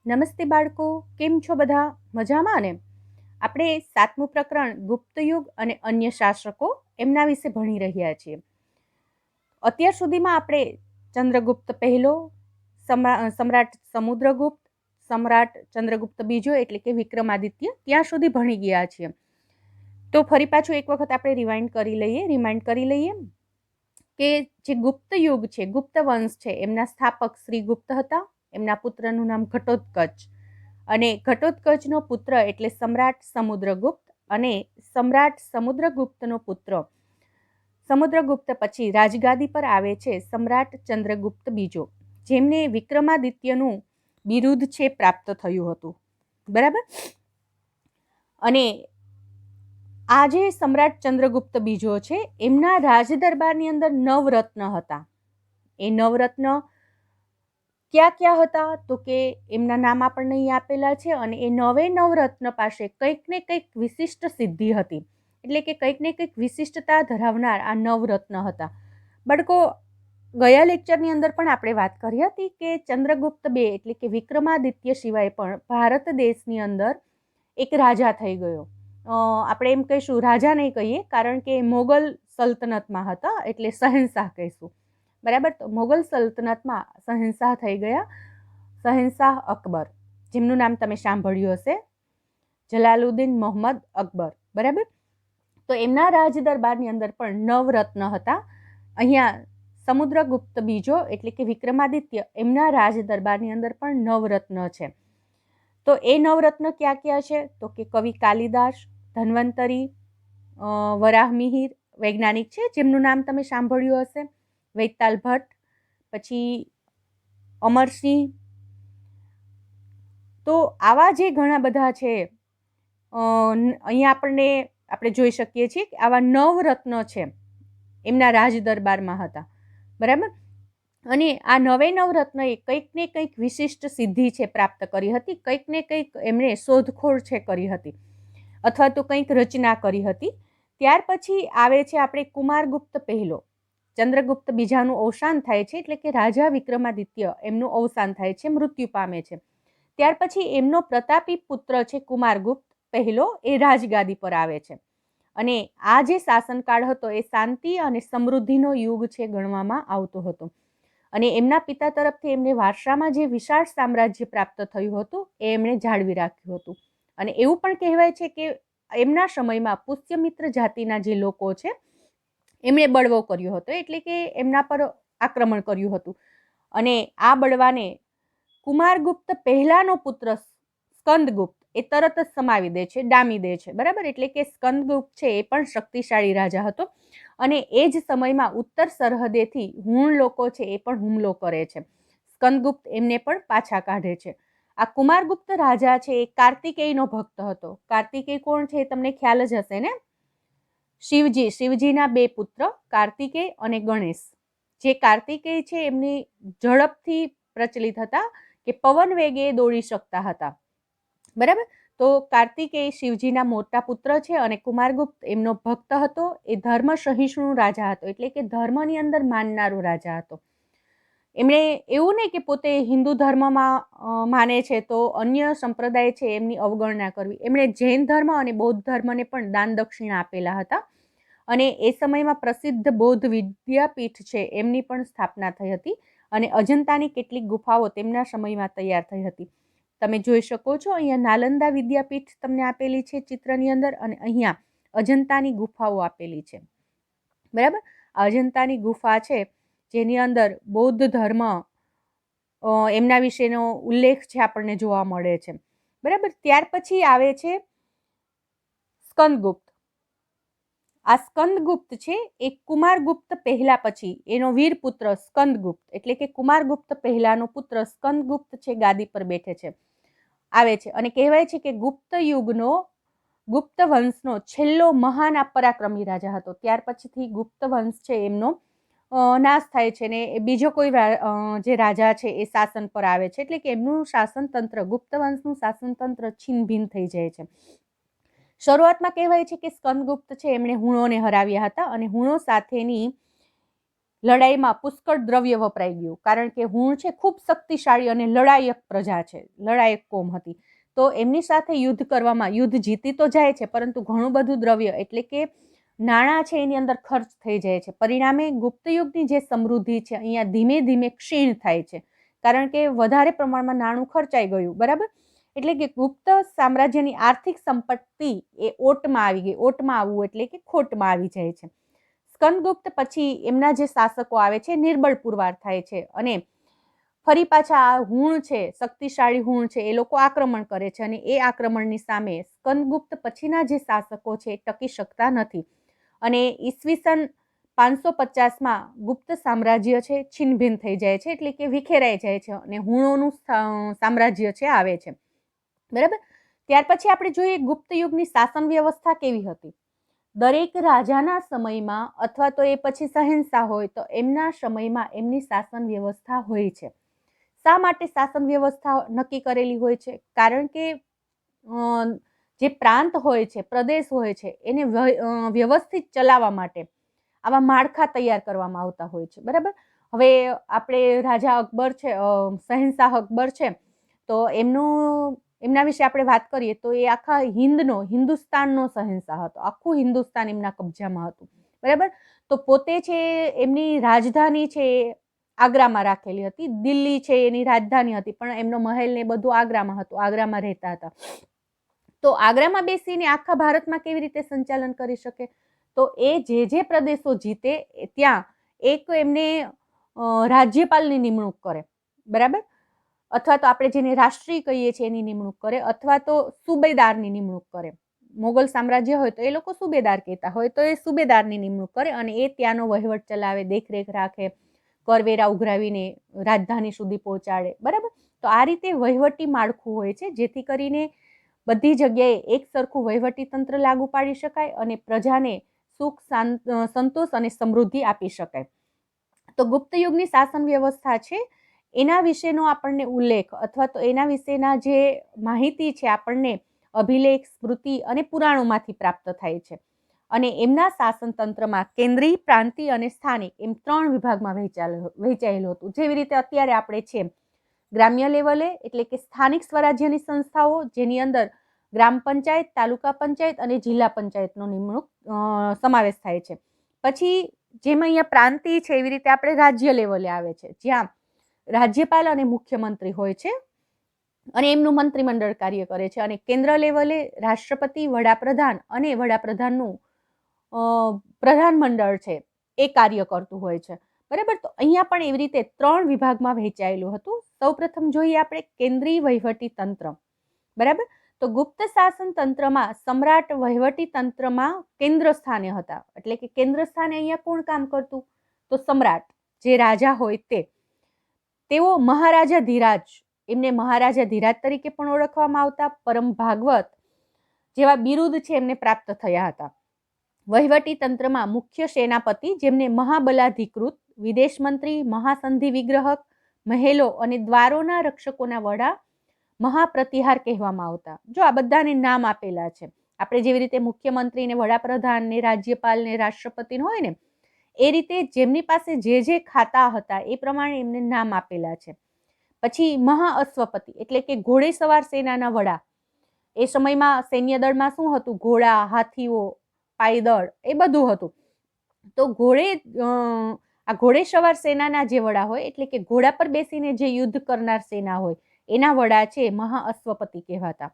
નમસ્તે બાળકો, કેમ છો બધા? મજામાં ને? આપણે 7મું પ્રકરણ ગુપ્તયુગ અને અન્ય શાસકો એમના વિશે ભણી રહ્યા છીએ. અત્યાર સુધીમાં આપણે ચંદ્રગુપ્ત પહેલો, સમ્રાટ સમુદ્રગુપ્ત, સમ્રાટ ચંદ્રગુપ્ત બીજો એટલે કે વિક્રમાદિત્ય ત્યાં સુધી ભણી ગયા છીએ. તો ફરી પાછું એક વખત આપણે રિમાઇન્ડ કરી લઈએ કે જે ગુપ્ત યુગ છે, ગુપ્ત વંશ છે, એમના સ્થાપક શ્રી ગુપ્ત હતા. એમના પુત્રનું નામ ઘટોત્કચ અને ઘટોત્કચનો પુત્ર એટલે સમ્રાટ સમુદ્રગુપ્ત અને સમ્રાટ સમુદ્રગુપ્તનો પુત્ર સમુદ્રગુપ્ત પછી રાજગાદી પર આવે છે સમ્રાટ ચંદ્રગુપ્ત બીજો, જેમને વિક્રમાદિત્યનું બિરુદ છે પ્રાપ્ત થયું હતું. બરાબર. અને આ જે સમ્રાટ ચંદ્રગુપ્ત બીજો છે એમના રાજદરબારની અંદર નવરત્ન હતા. એ નવરત્ન ક્યાં ક્યાં હતા તો કે એમના નામ આપણને અહીં આપેલા છે અને એ નવરત્ન પાસે કંઈક ને કંઈક વિશિષ્ટ સિદ્ધિ હતી, એટલે કે કંઈક ને કંઈક વિશિષ્ટતા ધરાવનાર આ નવરત્ન હતા. બાળકો, ગયા લેક્ચરની અંદર પણ આપણે વાત કરી હતી કે ચંદ્રગુપ્ત બે એટલે કે વિક્રમાદિત્ય સિવાય પણ ભારત દેશની અંદર એક રાજા થઈ ગયો. આપણે એમ કહીશું, રાજા નહીં કહીએ કારણ કે મોગલ સલ્તનતમાં હતા એટલે શહેનશાહ કહીશું. બરાબર. તો મોગલ સલ્તનતમાં શહેનશાહ થઈ ગયા શહેનશાહ અકબર, જેમનું નામ તમે સાંભળ્યું હશે, જલાલુદ્દીન મોહમ્મદ અકબર. બરાબર. તો એમના રાજ દરબારની અંદર પણ નવરત્ન હતા. અહીંયા સમુદ્રગુપ્ત બીજો એટલે કે વિક્રમાદિત્ય એમના રાજ દરબારની અંદર પણ નવરત્ન છે. તો એ નવરત્ન ક્યાં ક્યાં છે તો કે કવિ કાલિદાસ, ધન્વંતરી, વરાહમિહિર વૈજ્ઞાનિક છે જેમનું નામ તમે સાંભળ્યું હશે, વૈતાલ ભટ્ટ, પછી અમરસિંહ. તો આવા જે ઘણા બધા છે, અહીંયા આપણે જોઈ શકીએ છીએ કે આવા નવરત્ન છે એમના રાજ દરબારમાં હતા. બરાબર. અને આ નવરત્નએ કંઈક ને કંઈક વિશિષ્ટ સિદ્ધિ છે પ્રાપ્ત કરી હતી, કંઈક ને કંઈક એમણે શોધખોળ છે કરી હતી અથવા તો કંઈક રચના કરી હતી. ત્યાર પછી આવે છે આપણે કુમારગુપ્ત પહેલો. ચંદ્રગુપ્ત બીજાનું અવસાન થાય છે એટલે કે રાજા વિક્રમાદિત્ય એમનું અવસાન થાય છે, મૃત્યુ પામે છે. ત્યાર પછી એમનો પ્રતાપી પુત્ર છે કુમારગુપ્ત પહેલો, એ રાજગાદી પર આવે છે. અને આ જે શાસનકાળ હતો એ શાંતિ અને સમૃદ્ધિનો યુગ છે ગણવામાં આવતો હતો. અને એમના પિતા તરફથી એમને વારસામાં જે વિશાળ સામ્રાજ્ય પ્રાપ્ત થયું હતું એ એમણે જાળવી રાખ્યું હતું. અને એવું પણ કહેવાય છે કે એમના સમયમાં પુષ્યમિત્ર જાતિના જે લોકો છે એમણે બળવો કર્યો હતો, એટલે કે એમના પર આક્રમણ કર્યું હતું. અને આ બળવાને કુમારગુપ્ત પહેલાનો પુત્ર સ્કંદગુપ્ત એ તરત જ સમાવી દે છે, ડામી દે છે. બરાબર. એટલે કે સ્કંદગુપ્ત છે એ પણ શક્તિશાળી રાજા હતો અને એ જ સમયમાં ઉત્તર સરહદેથી હુણ લોકો છે એ પણ હુમલો કરે છે. સ્કંદગુપ્ત એમને પણ પાછા કાઢે છે. આ કુમારગુપ્ત રાજા છે એ કાર્તિકેયનો ભક્ત હતો. કાર્તિકેય કોણ છે એ તમને ખ્યાલ જ હશે ને? શિવજીના બે પુત્ર કાર્તિકેય અને ગણેશ. જે કાર્તિકેય છે એમની ઝડપથી પ્રચલિત હતા કે પવન વેગે દોડી શકતા હતા. બરાબર. તો કાર્તિકેય શિવજીના મોટા પુત્ર છે અને કુમારગુપ્ત એમનો ભક્ત હતો. એ ધર્મ સહિષ્ણુ રાજા હતો, એટલે કે ધર્મની અંદર માનનારો રાજા હતો. એમણે એવું નહીં કે પોતે હિન્દુ ધર્મમાં માને છે તો અન્ય સંપ્રદાય છે એમની અવગણના કરવી. એમણે જૈન ધર્મ અને બૌદ્ધ ધર્મને પણ દાન દક્ષિણા આપેલા હતા. અને એ સમયમાં પ્રસિદ્ધ બૌદ્ધ વિદ્યાપીઠ છે એમની પણ સ્થાપના થઈ હતી. અને અજંતાની કેટલીક ગુફાઓ તેમના સમયમાં તૈયાર થઈ હતી. તમે જોઈ શકો છો અહીંયા નાલંદા વિદ્યાપીઠ તમને આપેલી છે ચિત્રની અંદર, અને અહીંયા અજંતાની ગુફાઓ આપેલી છે. બરાબર. અજંતાની ગુફા છે જેની અંદર બૌદ્ધ ધર્મ એમના વિશેનો ઉલ્લેખ છે આપણને જોવા મળે છે. બરાબર. ત્યાર પછી આવે છે સ્કંદગુપ્ત. આ સ્કંદગુપ્ત છે એ કુમારગુપ્ત પહેલા પછી એનો વીર પુત્ર સ્કંદગુપ્ત, એટલે કે કુમારગુપ્ત પહેલાનો પુત્ર સ્કંદગુપ્ત છે ગાદી પર બેઠે છે, આવે છે. અને કહેવાય છે કે ગુપ્ત વંશનો છેલ્લો મહાન પરાક્રમી રાજા હતો. ત્યાર પછીથી ગુપ્ત વંશ છે એમનો નાશ થાય છે ને બીજો કોઈ જે રાજા છે એ શાસન પર આવે છે, એટલે કે એમનું શાસન તંત્ર, ગુપ્ત વંશનું શાસન તંત્ર છીન ભીન થઈ જાય છે. શરૂઆતમાં કહેવાય છે કે સ્કંદગુપ્ત છે એમણે હુણોને હરાવ્યા હતા અને હુણો સાથેની લડાઈમાં પુષ્કળ દ્રવ્ય વપરાઈ ગયું, કારણ કે હુણ છે ખૂબ શક્તિશાળી અને લડાયક પ્રજા છે, લડાયક કોમ હતી. તો એમની સાથે યુદ્ધ કરવામાં, યુદ્ધ જીતી તો જાય છે પરંતુ ઘણું બધું દ્રવ્ય એટલે કે નાણાં છે એની અંદર ખર્ચ થઈ જાય છે. પરિણામે ગુપ્તયુગની જે સમૃદ્ધિ છે અહીંયા ધીમે ધીમે ક્ષીણ થાય છે, કારણ કે વધારે પ્રમાણમાં નાણું ખર્ચાઈ ગયું. બરાબર, એટલે કે ગુપ્ત સામ્રાજ્યની આર્થિક સંપત્તિ એ ઓટમાં આવી ગઈ. ઓટમાં આવવું એટલે કે ખોટમાં આવી જાય છે. સ્કંદગુપ્ત પછી એમના જે શાસકો આવે છે નિર્બળ પુરવાર થાય છે અને ફરી પાછા આ હુણ છે, શક્તિશાળી હુણ છે, એ લોકો આક્રમણ કરે છે અને એ આક્રમણની સામે સ્કંદગુપ્ત પછીના જે શાસકો છે ટકી શકતા નથી અને ઈસવીસન 550માં ગુપ્ત સામ્રાજ્ય છે છિન્નભિન્ન થઈ જાય છે, એટલે કે વિખેરાઈ જાય છે અને હુણોનું સામ્રાજ્ય છે આવે છે. બરાબર, ત્યાર પછી આપણે જોઈએ ગુપ્ત યુગની શાસન વ્યવસ્થા કેવી હતી. દરેક રાજાના સમયમાં અથવા તો એ પછી શહેનશાહ હોય તો એમના સમયમાં એમની શાસન વ્યવસ્થા હોય છે. શા માટે શાસન વ્યવસ્થા નક્કી કરેલી હોય છે? કારણ કે જે પ્રાંત હોય છે, પ્રદેશ હોય છે, એને વ્યવસ્થિત ચલાવવા માટે આવા માળખા તૈયાર કરવામાં આવતા હોય છે. બરાબર, હવે આપણે રાજા અકબર છે, શહેનશાહ અકબર છે, તો એમના વિશે આપણે વાત કરીએ તો એ આખા હિન્દુસ્તાનનો શહેનશાહ હતો. આખું હિન્દુસ્તાન એમના કબજામાં હતું. બરાબર, તો પોતે છે એમની રાજધાની છે આગ્રામાં રાખેલી હતી. દિલ્હી છે એની રાજધાની હતી, પણ એમનો મહેલ ને બધું આગ્રામાં હતું, આગ્રામાં રહેતા હતા. તો આગ્રામાં બેસીને આખા ભારતમાં કેવી રીતે સંચાલન કરી શકે? તો એ જે પ્રદેશો જીતે ત્યાં એક એમને રાજ્યપાલની નિમણૂક કરે. બરાબર, અથવા તો આપણે જેને રાષ્ટ્રીય કહીએ છીએ એની નિમણૂક કરે, અથવા તો સુબેદારની નિમણૂક કરે. મોગલ સામ્રાજ્ય હોય તો એ લોકો સુબેદાર કહેતા હોય તો એ સુબેદારની નિમણૂક કરે અને એ ત્યાંનો વહીવટ ચલાવે, દેખરેખ રાખે, કરવેરા ઉઘરાવીને રાજધાની સુધી પહોંચાડે. બરાબર, તો આ રીતે વહીવટી માળખું હોય છે જેથી કરીને બધી જગ્યાએ એક સરખું વહીવટી તંત્ર લાગુ પાડી શકાય અને પ્રજાને સુખ, સંતોષ અને સમૃદ્ધિ આપી શકાય. તો ગુપ્ત યુગની શાસન વ્યવસ્થા છે એના વિશેનો આપણને ઉલ્લેખ અથવા તો એના વિશેના જે માહિતી છે આપણને અભિલેખ, સ્મૃતિ અને પુરાણોમાંથી પ્રાપ્ત થાય છે. અને એમના શાસન તંત્રમાં કેન્દ્રીય, પ્રાંતીય અને સ્થાનિક એમ 3 વિભાગમાં વહેંચાયેલું હતું. જેવી રીતે અત્યારે આપણે છે ગ્રામ્ય લેવલે એટલે કે સ્થાનિક સ્વરાજ્યની સંસ્થાઓ, જેની અંદર ગ્રામ પંચાયત, તાલુકા પંચાયત અને જિલ્લા પંચાયતનો નિમણૂક સમાવેશ થાય છે. પછી જેમ અહીંયા પ્રાંતીય છે એવી રીતે આપણે રાજ્ય લેવલે આવે છે, જ્યાં રાજ્યપાલ અને મુખ્યમંત્રી હોય છે અને એમનું મંત્રીમંડળ કાર્ય કરે છે. અને કેન્દ્ર લેવલે રાષ્ટ્રપતિ, વડાપ્રધાન અને વડાપ્રધાનનું પ્રધાનમંડળ છે એ કાર્ય કરતું હોય છે. બરાબર, તો અહીંયા પણ એવી રીતે 3 વિભાગમાં વહેંચાયેલું હતું. સૌપ્રથમ જોઈએ આપણે કેન્દ્રીય વહીવટી તંત્ર. બરાબર, તો ગુપ્ત શાસન તંત્રમાં સમ્રાટ વહીવટી તંત્રમાં કેન્દ્ર સ્થાને હતા. એટલે કે કેન્દ્ર સ્થાને અહીંયા કોણ કામ કરતું? તો સમ્રાટ, જે રાજા હોય તે. તેઓ મહારાજા ધીરાજ, એમને મહારાજા ધીરાજ તરીકે પણ ઓળખવામાં આવતા. પરમ ભાગવત જેવા બિરુદ છે એમને પ્રાપ્ત થયા હતા. વહીવટી તંત્રમાં મુખ્ય સેનાપતિ, જેમને મહાબલાધિકૃત, વિદેશ મંત્રી, મહાસંધિ વિગ્રહક, મહેલો અને દ્વારોના રક્ષકોના વડા મહાપ્રતિહાર કહેવામાં આવતા. જો આ બધાને નામ આપેલા છે. આપણે જેવી રીતે મુખ્યમંત્રી ને વડાપ્રધાન ને રાજ્યપાલ ને રાષ્ટ્રપતિ હોય ને, એ રીતે જેમની પાસે જે ખાતા હતા એ પ્રમાણે એમને નામ આપેલા છે. પછી મહાઅશ્વપતિ એટલે કે ઘોડેસવાર સેનાના વડા. એ સમયમાં સૈન્ય દળમાં શું હતું? ઘોડા, હાથીઓ, પાયદળ એ બધું હતું. તો આ ઘોડેસવાર સેનાના જે વડા હોય એટલે કે ઘોડા પર બેસીને જે યુદ્ધ કરનાર સેના હોય એના વડા છે મહાઅશ્વપતિ કહેવાતા.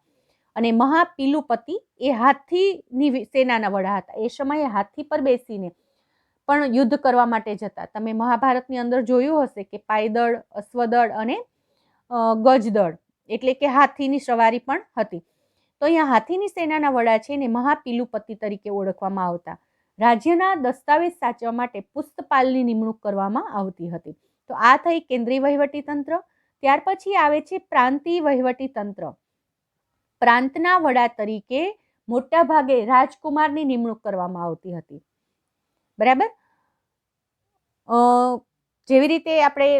અને મહાપીલુપતિ એ હાથીની સેનાના વડા હતા. એ સમયે હાથી પર બેસીને પણ યુદ્ધ કરવા માટે જતા. તમે મહાભારતની અંદર જોયું હશે કે પાયદળ, અશ્વદળ અને ગજદળ એટલે કે હાથીની સવારી પણ હતી. તો અહીંયા હાથીની સેનાના વડા છે ને મહાપીલુપતિ તરીકે ઓળખવામાં આવતા. રાજ્યના દસ્તાવેજ સાચવવા માટે પુસ્તપાલની નિમણૂક કરવામાં આવતી હતી. તો આ થઈ કેન્દ્રીય વહીવટી તંત્ર. ત્યાર પછી આવે છે પ્રાંતીય વહીવટી તંત્ર. પ્રાંતના વડા તરીકે મોટા ભાગે રાજકુમારની નિમણૂક કરવામાં આવતી હતી. બરાબર, જેવી રીતે આપણે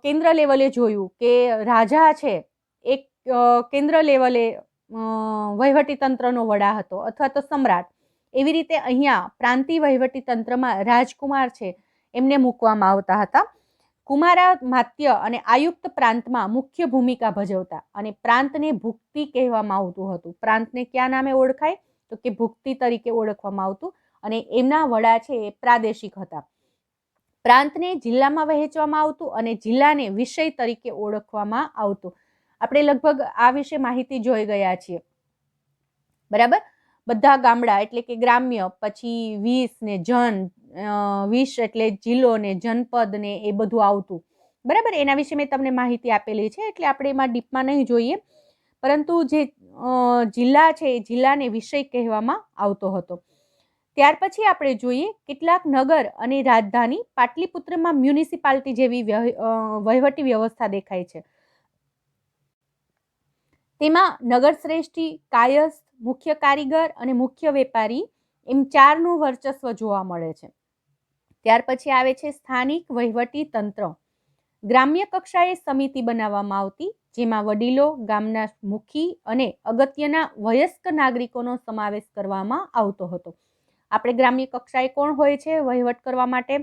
કેન્દ્ર લેવલે જોયું કે રાજા છે એક કેન્દ્ર લેવલે વહીવટી તંત્રનો વડા હતો અથવા તો સમ્રાટ. એવી રીતે અહીંયા પ્રાંતીય વહીવટી તંત્રમાં રાજકુમાર છે એમને મૂકવામાં આવતા હતા. કુમારા માત્ય અને આયુક્ત પ્રાંતમાં મુખ્ય ભૂમિકા ભજવતા અને પ્રાંતને ભુક્તિ કહેવામાં આવતું હતું. પ્રાંતને કયા નામે ઓળખાય? તો કે ભુક્તિ તરીકે ઓળખવામાં આવતું અને એમના વડા છે એ પ્રાદેશિક હતા. પ્રાંતને જિલ્લામાં વહેંચવામાં આવતું અને જિલ્લાને વિષય તરીકે ઓળખવામાં આવતું. આપણે લગભગ આ વિશે માહિતી જોઈ ગયા છીએ, બરાબર. બધા ગામડા એટલે કે ગ્રામ્ય, પછી વીસ ને જન, વીસ એટલે જિલ્લો ને જનપદ ને એ બધું આવતું, બરાબર. એના વિશે મેં તમને માહિતી આપેલી છે એટલે આપણે એમાં ડીપમાં નહીં જોઈએ, પરંતુ જે જિલ્લા છે એ જિલ્લાને વિષય કહેવામાં આવતો હતો. ત્યાર પછી આપણે જોઈએ કેટલાક નગર અને રાજધાની પાટલીપુત્રમાં મ્યુનિસિપાલિટી જેવી વહીવટી વ્યવસ્થા દેખાય છે. તેમાં નગરશ્રેષ્ઠી, કાયસ્થ, મુખ્ય કારીગર અને મુખ્ય વેપારી એમ ચારનું વર્ચસ્વ જોવા મળે છે. ત્યાર પછી આવે છે સ્થાનિક વહીવટી તંત્ર. ગ્રામ્ય કક્ષાએ સમિતિ બનાવવામાં આવતી, જેમાં વડીલો, ગામના મુખી અને અગત્યના વયસ્ક નાગરિકોનો સમાવેશ કરવામાં આવતો હતો. આપણે ગ્રામ્ય કક્ષાએ કોણ હોય છે વહીવટ કરવા માટે?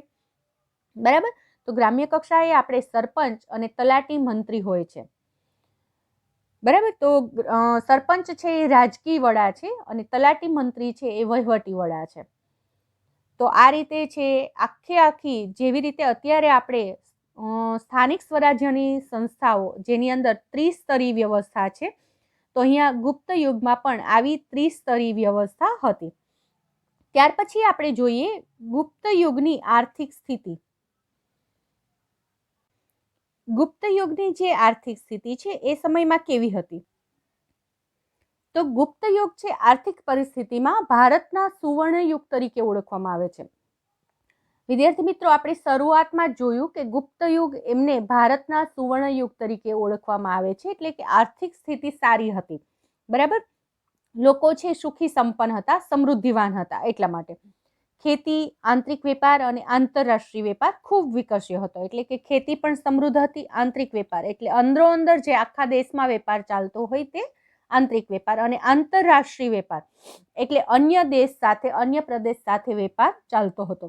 બરાબર. તો ગ્રામ્ય કક્ષાએ આપણે સરપંચ અને તલાટી મંત્રી હોય છે, બરાબર. તો સરપંચ છે એ રાજકીય વડા છે અને તલાટી મંત્રી છે એ વહીવટી વડા છે. તો આ રીતે છે આખી જેવી રીતે અત્યારે આપણે સ્થાનિક સ્વરાજ્યની સંસ્થાઓ જેની અંદર ત્રિસ્તરીય વ્યવસ્થા છે, તો અહીંયા ગુપ્ત યુગમાં પણ આવી ત્રિસ્તરીય વ્યવસ્થા હતી. ત્યાર પછી આપણે જોઈએ ગુપ્ત યુગની આર્થિક સ્થિતિ. ગુપ્ત યુગની જે આર્થિક સ્થિતિ છે એ સમયમાં કેવી હતી? તો ગુપ્ત યુગ છે આર્થિક પરિસ્થિતિમાં ભારતના સુવર્ણ યુગ તરીકે ઓળખવામાં આવે છે. વિદ્યાર્થી મિત્રો, આપણે શરૂઆતમાં જોયું કે ગુપ્ત યુગ એમને ભારતના સુવર્ણ યુગ તરીકે ઓળખવામાં આવે છે, એટલે કે આર્થિક સ્થિતિ સારી હતી, બરાબર. લોકો છે સુખી સંપન્ન હતા, સમૃદ્ધિવાન હતા. એટલા માટે ખેતી, આંતરિક વેપાર અને આંતરરાષ્ટ્રીય વેપાર ખૂબ વિકસ્યો હતો. એટલે કે ખેતી પણ સમૃદ્ધ હતી, આંતરિક વેપાર એટલે અંદરો અંદર જે આખા દેશમાં વેપાર ચાલતો હોય તે આંતરિક વેપાર, અને આંતરરાષ્ટ્રીય વેપાર એટલે અન્ય દેશ સાથે, અન્ય પ્રદેશ સાથે વેપાર ચાલતો હતો.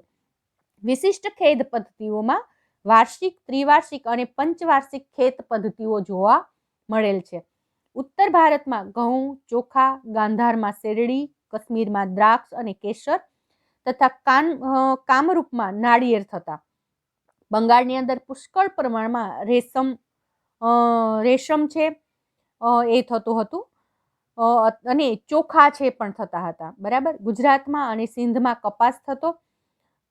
વિશિષ્ટ ખેત પદ્ધતિઓમાં વાર્ષિક, ત્રિવાર્ષિક અને પંચવાર્ષિક ખેત પદ્ધતિઓ જોવા મળેલ છે. ઉત્તર ભારતમાં ઘઉં, ચોખા, ગાંધારમાં શેરડી, કાશ્મીરમાં દ્રાક્ષ અને કેસર તથા કામરૂપમાં નાળિયેર થતા. બંગાળની અંદર પુષ્કળ પ્રમાણમાં રેશમ છે એ થતું હતું અને ચોખા છે પણ થતા હતા, બરાબર. ગુજરાતમાં અને સિંધમાં કપાસ થતો,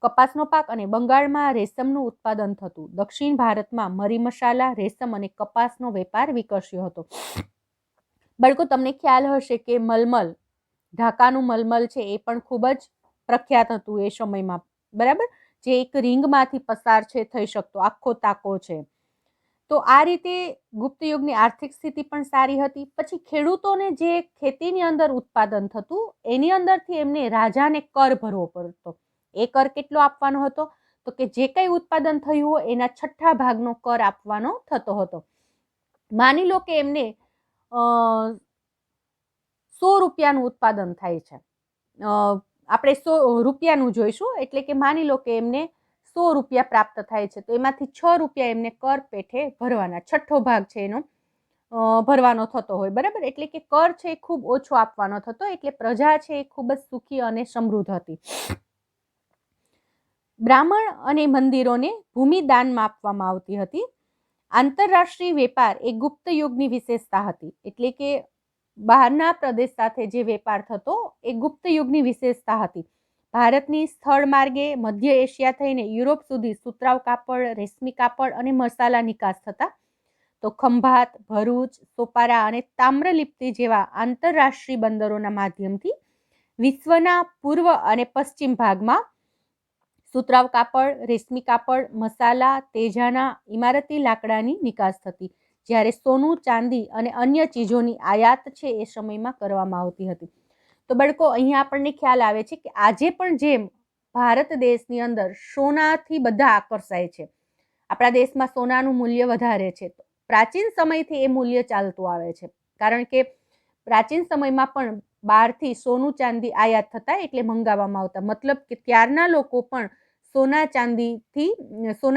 કપાસનો પાક, અને બંગાળમાં રેશમનું ઉત્પાદન થતું. દક્ષિણ ભારતમાં મરી મસાલા, રેશમ અને કપાસનો વેપાર વિકસ્યો હતો. બાળકો, તમને ખ્યાલ હશે કે મલમલ, ઢાકાનું મલમલ છે એ પણ ખૂબ જ પ્રખ્યાત હતું એ સમયમાં, બરાબર. જે એક રિંગમાંથી પસાર છે થઈ શકતો આખો તાકો છે. તો આ રીતે ગુપ્ત યુગની આર્થિક સ્થિતિ પણ સારી હતી. પછી ખેડૂતોને જે ખેતીની અંદર ઉત્પાદન થતું એની અંદરથી એમને રાજાને કર ભરવો પડતો. એ કર કેટલો આપવાનો હતો? તો કે જે કંઈ ઉત્પાદન થયું હોય એના 6ઠ્ઠા ભાગનો કર આપવાનો થતો હતો. માની લો કે એમને 100 રૂપિયાનું ઉત્પાદન થાય છે, આપણે 100 રૂપિયાનું જોઈશું, એટલે કે માની લો કે એમને 100 રૂપિયા પ્રાપ્ત થાય છે, તો એમાંથી 6 રૂપિયા એમને કર પેઠે ભરવાના, 6ઠ્ઠો ભાગ છે એનો ભરવાનો થતો હોય, બરાબર. એટલે કે કર છે એ ખૂબ ઓછો આપવાનો થતો, એટલે પ્રજા છે એ ખૂબ જ સુખી અને સમૃદ્ધ હતી. બ્રાહ્મણ અને મંદિરોને ભૂમિ દાનમાં આપવામાં આવતી હતી. આંતરરાષ્ટ્રીય વેપાર એ ગુપ્ત યુગની વિશેષતા હતી, એટલે કે બહારના પ્રદેશ સાથે જે વેપાર થતો એ ગુપ્ત યુગની વિશેષતા હતી. ભારતની સ્થળ માર્ગે મધ્ય એશિયા થઈને યુરોપ સુધી સુતરાઉ કાપડ, રેશમી કાપડ અને મસાલા નિકાસ થતા. તો ખંભાત, ભરૂચ, સોપારા અને તામ્રલિપ્તિ જેવા આંતરરાષ્ટ્રીય બંદરોના માધ્યમથી વિશ્વના પૂર્વ અને પશ્ચિમ ભાગમાં સુતરાઉ કાપડ, રેશમી કાપડ, મસાલા, તેજાના, ઇમારતી લાકડાની નિકાસ થતી. જ્યારે સોનું, ચાંદી અને અન્ય ચીજોની આયાત છે એ સમયમાં કરવામાં આવતી હતી. તો બાળકો, અહીંયા આપણને ખ્યાલ આવે છે કે આજે પણ જેમ ભારત દેશની અંદર સોનાથી બધા આકર્ષાય છે, આપણા દેશમાં સોનાનું મૂલ્ય વધારે છે, તો પ્રાચીન સમયથી એ મૂલ્ય ચાલતું આવે છે. કારણ કે પ્રાચીન સમયમાં પણ બહારથી સોનું ચાંદી આયાત થતા, એટલે મંગાવવામાં આવતા. મતલબ કે ત્યારના લોકો પણ સોના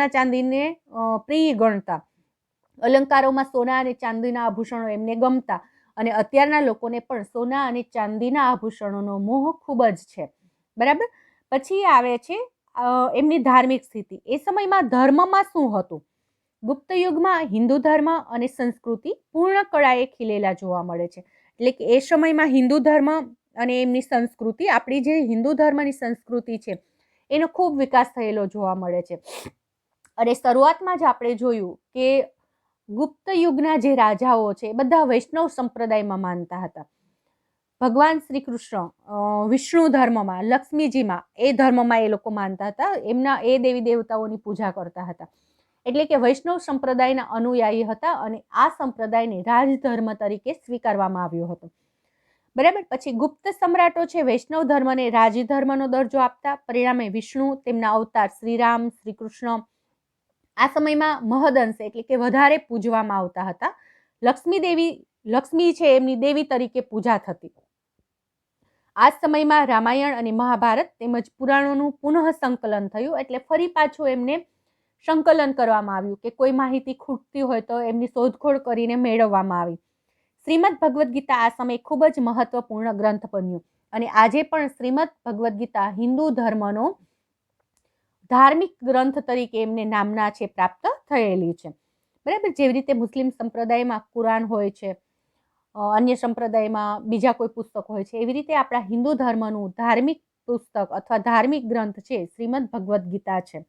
ચાંદીને પ્રિય ગણતા, અલંકારોમાં સોના અને ચાંદીના આભૂષણો એમને ગમતા, અને અત્યારના લોકોને પણ સોના અને ચાંદીના આભૂષણોનો મોહ ખૂબ જ છે. બરાબર. પછી આવે છે એમની ધાર્મિક સ્થિતિ. એ સમયમાં ધર્મમાં શું હતું? ગુપ્ત યુગમાં હિન્દુ ધર્મ અને સંસ્કૃતિ પૂર્ણ કળાએ ખીલેલા જોવા મળે છે. એટલે કે એ સમયમાં હિન્દુ ધર્મ અને એમની સંસ્કૃતિ, આપણી જે હિન્દુ ધર્મની સંસ્કૃતિ છે એનો ખૂબ વિકાસ થયેલો જોવા મળે છે. અને શરૂઆતમાં જ આપણે જોયું કે ગુપ્ત યુગના જે રાજાઓ છે એ બધા વૈષ્ણવ સંપ્રદાયમાં માનતા હતા. ભગવાન શ્રી કૃષ્ણ વિષ્ણુ ધર્મમાં, લક્ષ્મીજીમાં, એ ધર્મમાં એ લોકો માનતા હતા. એમના એ દેવી દેવતાઓની પૂજા કરતા હતા. એટલે કે વૈષ્ણવ સંપ્રદાયના અનુયાયી હતા અને આ સંપ્રદાયને રાજધર્મ તરીકે સ્વીકારવામાં આવ્યો હતો. બરાબર. પછી ગુપ્ત સમ્રાટો છે વૈષ્ણવ ધર્મને રાજધર્મનો દરજ્જો આપતા. પરિણામે વિષ્ણુ, તેમના અવતાર શ્રીરામ, શ્રી કૃષ્ણ આ સમયમાં મહદઅંશે એટલે કે વધારે પૂજવામાં આવતા હતા. લક્ષ્મી છે એમની દેવી તરીકે પૂજા થતી. આ સમયમાં રામાયણ અને મહાભારત તેમજ પુરાણોનું પુનઃ સંકલન થયું. એટલે ફરી પાછું એમને સંકલન કરવામાં આવ્યું કે કોઈ માહિતી ખૂટતી હોય તો એમની શોધખોળ કરીને મેળવવામાં આવી. શ્રીમદ ભગવદ્ ગીતા આ સમયે ખૂબ જ મહત્વપૂર્ણ ગ્રંથ બન્યું અને આજે પણ શ્રીમદ ભગવદ્ ગીતા હિન્દુ ધર્મનો ધાર્મિક ગ્રંથ તરીકે એમને નામના છે પ્રાપ્ત થયેલી છે. બરાબર. જેવી રીતે મુસ્લિમ સંપ્રદાયમાં કુરાન હોય છે, અન્ય સંપ્રદાયમાં બીજા કોઈ પુસ્તક હોય છે, એવી રીતે આપણા હિન્દુ ધર્મનું ધાર્મિક પુસ્તક અથવા ધાર્મિક ગ્રંથ છે શ્રીમદ ભગવદ્ ગીતા છે.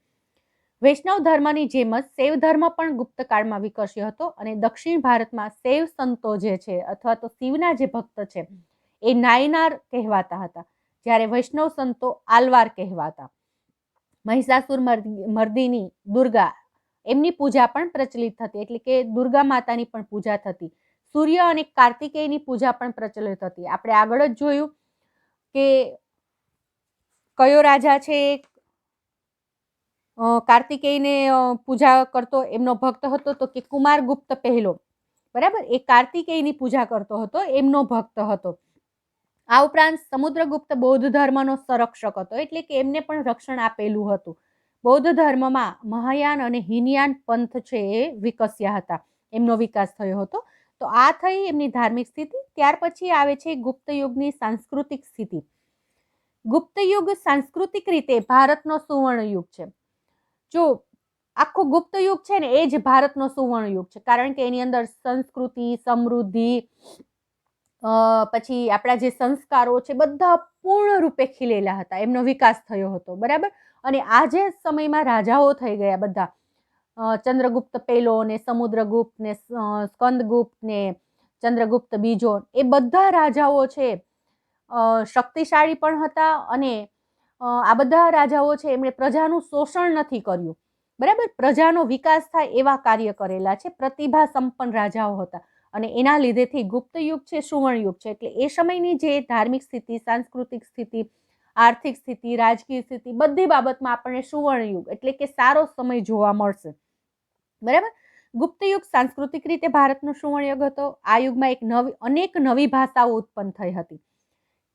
વૈષ્ણવ ધર્મની જેમ જ શૈવ ધર્મ પણ ગુપ્ત કાળમાં વિકસ્યો હતો અને દક્ષિણ ભારતમાં શૈવ સંતો જે છે અથવા તો શિવના જે ભક્ત છે એ નાયનાર કહેવાતા હતા, જ્યારે વૈષ્ણવ સંતો આલવાર કહેવાતા. મહિષાસુર મર્દિની દુર્ગા, એમની પૂજા પણ પ્રચલિત હતી. એટલે કે દુર્ગા માતાની પણ પૂજા થતી. સૂર્ય અને કાર્તિકેયની પૂજા પણ પ્રચલિત હતી. આપણે આગળ જ જોયું કે કયો રાજા છે કાર્તિકેયને પૂજા કરતો, એમનો ભક્ત હતો તો કે કુમારગુપ્ત પહેલો. બરાબર. એ કાર્તિકેયની પૂજા કરતો હતો, એમનો ભક્ત હતો. આ ઉપરાંત સમુદ્રગુપ્ત બૌદ્ધ ધર્મનો સંરક્ષક હતો. એટલે કે એમને પણ રક્ષણ આપેલું હતું. બૌદ્ધ ધર્મમાં મહાયાન અને હિનયાન પંથ છે એ વિકસ્યા હતા, એમનો વિકાસ થયો હતો. તો આ થઈ એમની ધાર્મિક સ્થિતિ. ત્યાર પછી આવે છે ગુપ્ત યુગની સાંસ્કૃતિક સ્થિતિ. ગુપ્ત યુગ સાંસ્કૃતિક રીતે ભારતનો સુવર્ણ યુગ છે. જો આખું ગુપ્ત યુગ છે ને એ જ ભારતનો સુવર્ણ યુગ છે, કારણ કે એની અંદર સંસ્કૃતિ, સમૃદ્ધિ, પછી આપણા જે સંસ્કારો છે બધા પૂર્ણ રૂપે ખીલેલા હતા, એમનો વિકાસ થયો હતો. બરાબર. અને આ જે સમયમાં રાજાઓ થઈ ગયા બધા, ચંદ્રગુપ્ત પહેલો ને સમુદ્રગુપ્ત ને સ્કંદગુપ્ત ને ચંદ્રગુપ્ત બીજો, એ બધા રાજાઓ છે શક્તિશાળી પણ હતા અને આ બધા રાજાઓ છે એમણે પ્રજાનું શોષણ નથી કર્યું. બરાબર. પ્રજાનો વિકાસ થાય એવા કાર્ય કરેલા છે. પ્રતિભા સંપન્ન રાજાઓ હતા અને એના લીધેથી ગુપ્ત યુગ છે સુવર્ણ યુગ છે. એટલે એ સમયની જે ધાર્મિક સ્થિતિ, સાંસ્કૃતિક સ્થિતિ, આર્થિક સ્થિતિ, રાજકીય સ્થિતિ, બધી બાબતમાં આપણને સુવર્ણ યુગ એટલે કે સારો સમય જોવા મળશે. બરાબર. ગુપ્ત યુગ સાંસ્કૃતિક રીતે ભારતનો સુવર્ણ યુગ હતો. આ યુગમાં અનેક નવી ભાષાઓ ઉત્પન્ન થઈ હતી.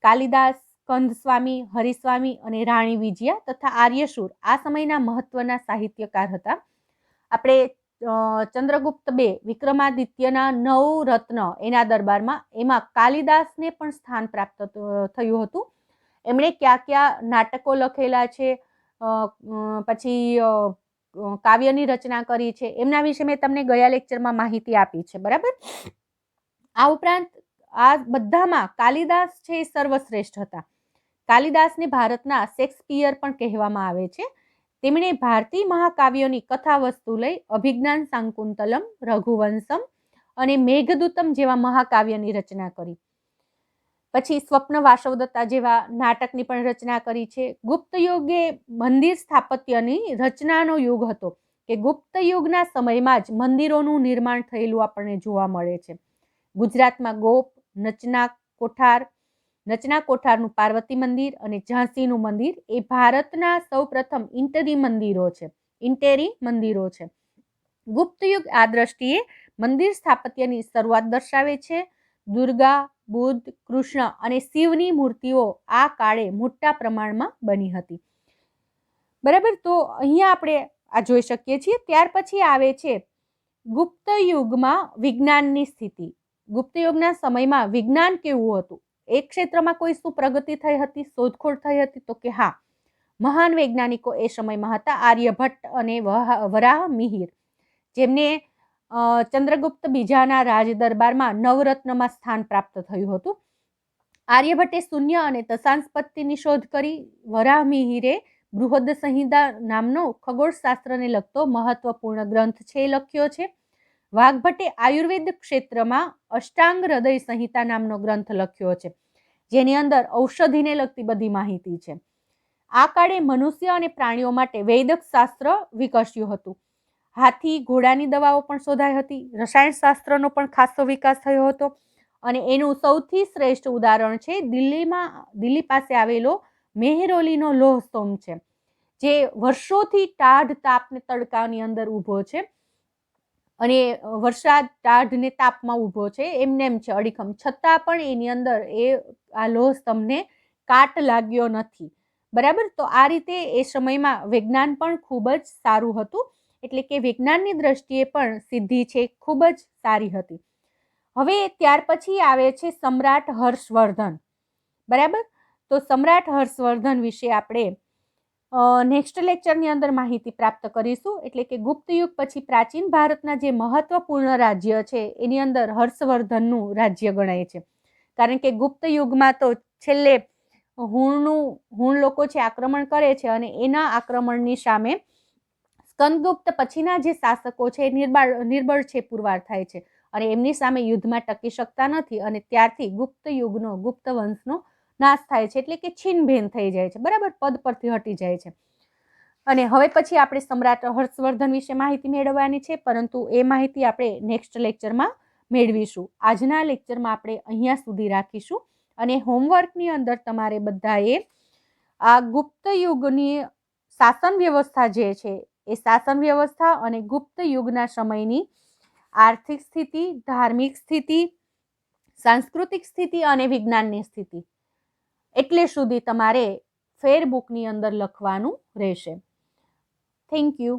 કાલિદાસ, સ્કંદસ્વામી, હરિસ્વામી અને રાણી વિજયા તથા આર્યશૂર આ સમયના મહત્વના સાહિત્યકાર હતા. આપણે ચંદ્રગુપ્ત બે વિક્રમાદિત્યના 9 રત્ન એના દરબારમાં, એમાં કાલિદાસને પણ સ્થાન પ્રાપ્ત થયું હતું. એમણે ક્યાં નાટકો લખેલા છે, પછી કાવ્યની રચના કરી છે, એમના વિશે મેં તમને ગયા લેક્ચરમાં માહિતી આપી છે. બરાબર. આ ઉપરાંત આ બધામાં કાલિદાસ છે એ સર્વશ્રેષ્ઠ હતા. કાલિદાસને ભારતના શેક્સપિયર પણ કહેવામાં આવે છે. તેમણે ભારતીય મહાકાવ્યોની કથા વસ્તુ લઈ અભિજ્ઞાન શાકુંતલમ, રઘુવંશમ અને મેઘદૂતમ જેવા મહાકાવ્યની રચના કરી. પછી સ્વપ્ન વાસવદત્તા જેવા નાટકની પણ રચના કરી છે. ગુપ્ત યુગે મંદિર સ્થાપત્યની રચનાનો યુગ હતો કે ગુપ્ત યુગના સમયમાં જ મંદિરોનું નિર્માણ થયેલું આપણને જોવા મળે છે. ગુજરાતમાં ગોપ, નચના કોઠારનું પાર્વતી મંદિર અને ઝાંસીનું મંદિર એ ભારતના સૌપ્રથમ ઇન્ટેરી મંદિરો છે. ગુપ્ત યુગ આ દ્રષ્ટિએ મંદિર સ્થાપત્યની શરૂઆત દર્શાવે છે. દુર્ગા, બુદ્ધ, કૃષ્ણ અને શિવની મૂર્તિઓ આ કાળે મોટા પ્રમાણમાં બની હતી. બરાબર. તો અહીંયા આપણે આ જોઈ શકીએ છીએ. ત્યાર પછી આવે છે ગુપ્ત યુગમાં વિજ્ઞાનની સ્થિતિ. ગુપ્ત યુગના સમયમાં વિજ્ઞાન કેવું હતું? એક ક્ષેત્રમાં કોઈ શું પ્રગતિ થઈ હતી, શોધખોળ થઈ હતી? તો કે હા, મહાન વૈજ્ઞાનિકો એ સમયમાં હતા આર્યભટ્ટ અને વરાહમિહિર, જેમને ચંદ્રગુપ્ત બીજાના રાજ દરબારમાં નવરત્નમાં સ્થાન પ્રાપ્ત થયું હતું. આર્યભટ્ટે શૂન્ય અને દશાંશપત્તિની શોધ કરી. વરાહમિહિરે બૃહદ સંહિતા નામનો ખગોળશાસ્ત્રને લગતો મહત્વપૂર્ણ ગ્રંથ છે લખ્યો છે. વાઘભટ્ટે આયુર્વેદ ક્ષેત્રમાં અષ્ટાંગ હૃદય સંહિતા નામનો ગ્રંથ લખ્યો છે, જેની અંદર ઔષધિને લગતી બધી માહિતી છે. આ કાળે મનુષ્ય અને પ્રાણીઓ માટે વૈદક શાસ્ત્ર વિકસ્યું હતું. હાથી ઘોડાની દવાઓ પણ શોધાઈ હતી. રસાયણ શાસ્ત્રનો પણ ખાસો વિકાસ થયો હતો. અને એનું સૌથી શ્રેષ્ઠ ઉદાહરણ છે દિલ્હી પાસે આવેલો મેહરોલીનો લોહ સ્તંભ છે, જે વર્ષોથી ટાઢ તાપ ને તડકાની અંદર ઊભો છે અને વરસાદ ટાઢ ને તાપમાં ઊભો છે, એમ છે અડીખમ, છતાં પણ એની અંદર આ લોહ સ્તંભને કાટ લાગ્યો નથી. બરાબર. તો આ રીતે એ સમયમાં વિજ્ઞાન પણ ખૂબ જ સારું હતું, એટલે કે વિજ્ઞાનની દ્રષ્ટિએ પણ સિદ્ધિ છે ખૂબ જ સારી હતી. હવે ત્યાર પછી આવે છે સમ્રાટ હર્ષવર્ધન. બરાબર. તો સમ્રાટ હર્ષવર્ધન વિશે આપણે નેક્સ્ટ લેક્ચરની અંદર માહિતી પ્રાપ્ત કરીશું. એટલે કે ગુપ્ત યુગ પછી પ્રાચીન ભારતના જે મહત્વપૂર્ણ રાજ્ય છે એની અંદર હર્ષવર્ધનનું રાજ્ય ગણાય છે. કારણ કે ગુપ્ત યુગમાં તો છેલ્લે હુણ લોકો છે આક્રમણ કરે છે અને એના આક્રમણની સામે સ્કંદગુપ્ત પછીના જે શાસકો છે નિર્બળ છે, પુરવાર થાય છે અને એમની સામે યુદ્ધમાં ટકી શકતા નથી અને ત્યારથી ગુપ્ત યુગનો, ગુપ્ત વંશનો નાશ થાય છે, એટલે કે છીનભેન થઈ જાય છે. બરાબર. પદ પરથી હટી જાય છે. અને હવે પછી આપણે સમ્રાટ હર્ષવર્ધન વિશે માહિતી મેળવવાની છે, પરંતુ એ માહિતી આપણે નેક્સ્ટ લેક્ચરમાં મેળવીશું. આજના લેક્ચરમાં આપણે અહીંયા સુધી રાખીશું અને હોમવર્કની અંદર તમારે બધાએ આ ગુપ્ત યુગની શાસન વ્યવસ્થા જે છે એ શાસન વ્યવસ્થા અને ગુપ્ત યુગના સમયની આર્થિક સ્થિતિ, ધાર્મિક સ્થિતિ, સાંસ્કૃતિક સ્થિતિ અને વિજ્ઞાનની સ્થિતિ એટલે સુધી તમારે ફેરબુકની અંદર લખવાનું રહેશે. Thank you.